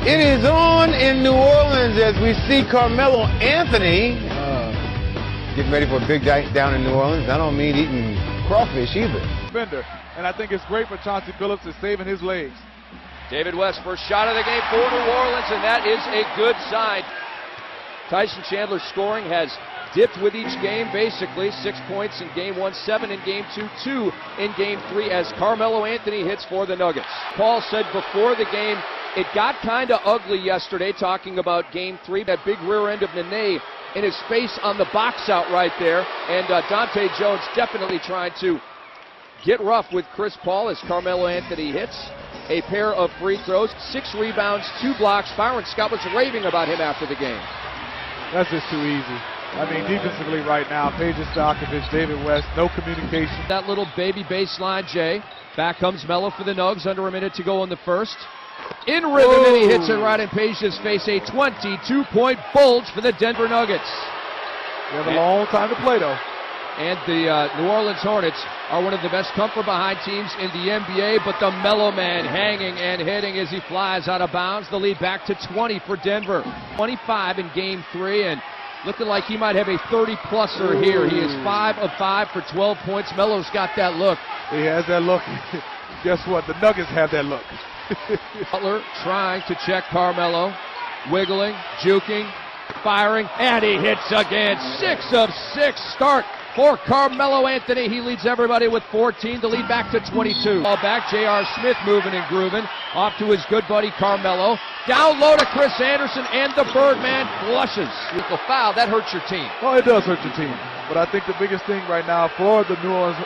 It is on in New Orleans as we see Carmelo Anthony getting ready for a big night down in New Orleans. I don't mean eating crawfish either. Defender, and I think it's great for Chauncey Billups is saving his legs. David West, first shot of the game for New Orleans, and that is a good sign. Tyson Chandler's scoring has dipped with each game, basically. 6 points in game 1, 7 in game 2, 2 in game 3 as Carmelo Anthony hits for the Nuggets. Paul said before the game, it got kind of ugly yesterday, talking about game 3, that big rear end of Nene in his face on the box out right there, and Dante Jones definitely trying to get rough with Chris Paul as Carmelo Anthony hits a pair of free throws, 6 rebounds, 2 blocks. Byron Scott was raving about him after the game. That's just too easy. I mean, defensively right now, Peja Stojakovic, David West, no communication. That little baby baseline, Jay. Back comes Melo for the Nugs, under a minute to go in the first. In rhythm, and he hits it right in Peja's face. A 22-point bulge for the Denver Nuggets. They have a long time to play, though. And the New Orleans Hornets are one of the best come-from-behind teams in the NBA, but the Melo Man hanging and hitting as he flies out of bounds. The lead back to 20 for Denver. 25 in Game 3, and looking like he might have a 30-pluser here. He is 5 of 5 for 12 points. Melo's got that look. He has that look. Guess what? The Nuggets have that look. Butler trying to check Carmelo. Wiggling, juking, firing, and he hits again. 6 of 6 start for Carmelo Anthony. He leads everybody with 14. The lead back to 22. Ball back, J.R. Smith moving and grooving. Off to his good buddy Carmelo. Down low to Chris Anderson, and the Birdman flushes. Equal foul, that hurts your team. Well, it does hurt your team. But I think the biggest thing right now for the New Orleans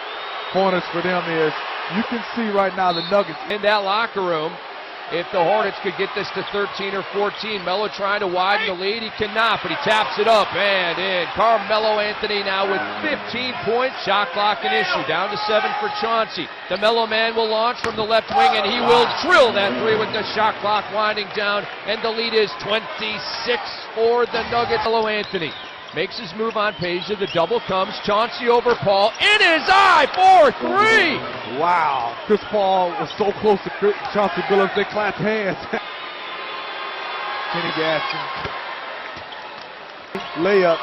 Hornets for them is you can see right now the Nuggets. In that locker room, if the Hornets could get this to 13 or 14, Melo trying to widen the lead. He cannot, but he taps it up and in. Carmelo Anthony now with 15 points. Shot clock an issue. Down to 7 for Chauncey. The Melo Man will launch from the left wing, and he will drill that 3 with the shot clock winding down. And the lead is 26 for the Nuggets. Melo Anthony makes his move on Peja. The double comes. Chauncey over Paul. In his eye for 3. Wow. Chris Paul was so close to Chauncey Billups. They clapped hands. Kenny Gaston. Layups.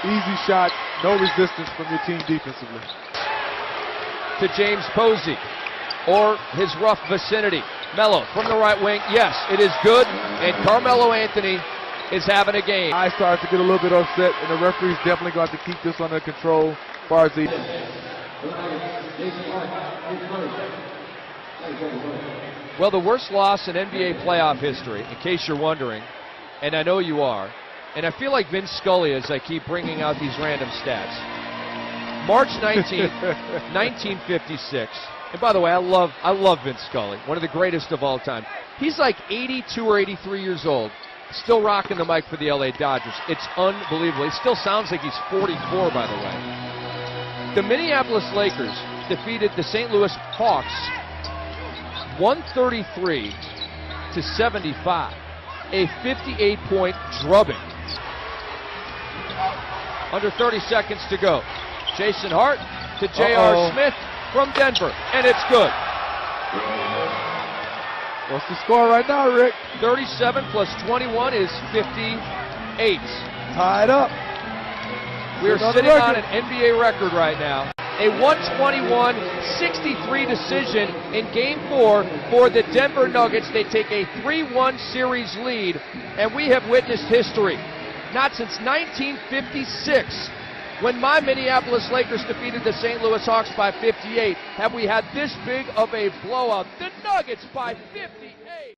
Easy shots. No resistance from your team defensively. To James Posey or his rough vicinity. Melo from the right wing. Yes, it is good. And Carmelo Anthony is having a game. I started to get a little bit upset, and the referee's definitely going to have to keep this under control as far as the... Well, the worst loss in NBA playoff history, in case you're wondering, and I know you are, and I feel like Vince Scully as I keep bringing out these random stats. March 19th, 1956. And by the way, I love Vince Scully, one of the greatest of all time. He's like 82 or 83 years old. Still rocking the mic for the LA Dodgers. It's unbelievable. He still sounds like he's 44, by the way. The Minneapolis Lakers defeated the St. Louis Hawks 133 to 75. A 58-point drubbing. Under 30 seconds to go. Jason Hart to J.R. Smith from Denver, and it's good. What's the score right now, Rick? 37 plus 21 is 58. Tied up. We're sitting on an NBA record right now. A 121-63 decision in Game 4 for the Denver Nuggets. They take a 3-1 series lead, and we have witnessed history. Not since 1956, when my Minneapolis Lakers defeated the St. Louis Hawks by 58, have we had this big of a blowout. The Nuggets by 58.